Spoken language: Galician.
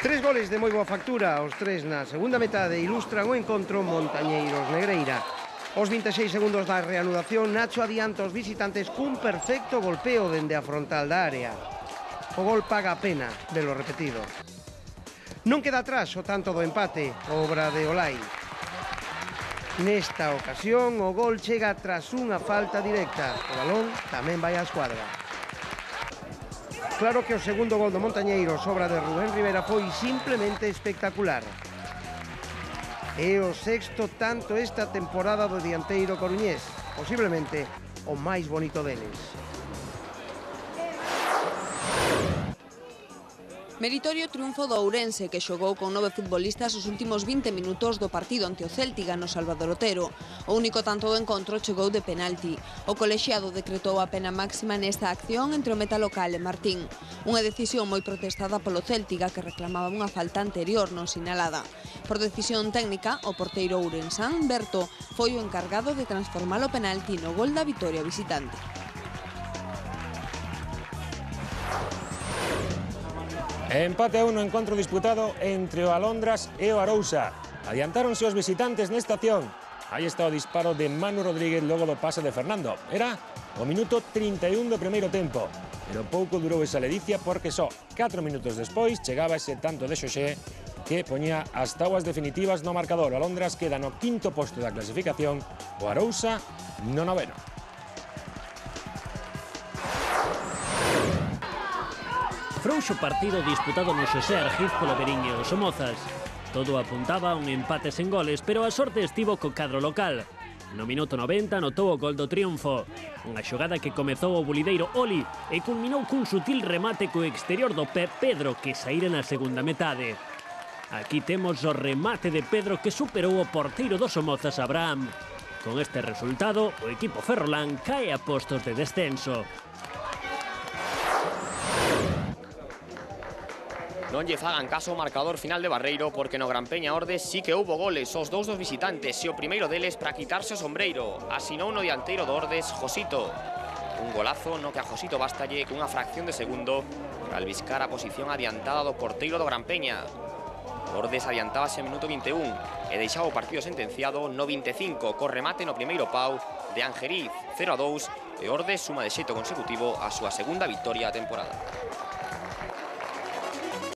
Tres goles de moi boa factura, os tres na segunda metade ilustran o encontro Montañeiros-Negreira. Os 26 segundos da reanudación, Nacho adianta os visitantes cun perfecto golpeo dende a frontal da área. O gol paga a pena velo repetido. Non queda atrás o tanto do empate, obra de Olai. Nesta ocasión, o gol chega tras unha falta directa. O balón tamén vai á escuadra. Claro que o segundo gol do Montañeiros, obra de Rubén Rivera, foi simplemente espectacular. É o sexto tanto esta temporada do dianteiro coruñés, posiblemente o máis bonito deles. Meritorio triunfo do Ourense, que xogou con 9 futbolistas os últimos 20 minutos do partido ante o Céltiga no Salvador Otero. O único tanto do encontro chegou de penalti. O colexiado decretou a pena máxima nesta acción entre o meta local e Martín. Unha decisión moi protestada polo Céltiga, que reclamaba unha falta anterior non sinalada. Por decisión técnica, o porteiro ourensán, Berto, foi o encargado de transformar o penalti no gol da vitoria visitante. Empate a 1 no encontro disputado entre o Alondras e o Arousa. Adiantáronse os visitantes nesta acción. Aí está o disparo de Manu Rodríguez logo do pase de Fernando. Era o minuto 31 do primeiro tempo. Pero pouco durou esa ledicia porque só 4 minutos despois chegaba ese tanto de Xoxé que poñía as táboas definitivas no marcador. O Alondras queda no quinto posto da clasificación, o Arousa no noveno. Frouxo partido disputado no Xosé Argiz polo Beriño e os Somozas. Todo apuntaba a un empate sen goles, pero a sorte estivo co cadro local. No minuto 90 anotou o gol do triunfo. Unha xogada que comezou o bulideiro Oli e culminou cun sutil remate co exterior do pé Pedro, que saíra na segunda metade. Aquí temos o remate de Pedro que superou o porteiro dos Somozas, Abraham. Con este resultado, o equipo ferrolán cae a postos de descenso. Non lle fagan caso ao marcador final de Barreiro, porque no Gran Peña Ordes sí que houbo goles, os dous dos visitantes, e o primeiro deles para quitarse o sombreiro. Asinou no dianteiro do Ordes, Josito. Un golazo no que a Josito bastalle cunha fracción de segundo para albiscar a posición adiantada do porteiro do Gran Peña. O Ordes adiantábase en minuto 21 e deixaba o partido sentenciado no 25, co remate no primeiro pau de Angeriz, 0-2, e Ordes suma de xeito consecutivo a súa segunda victoria da temporada.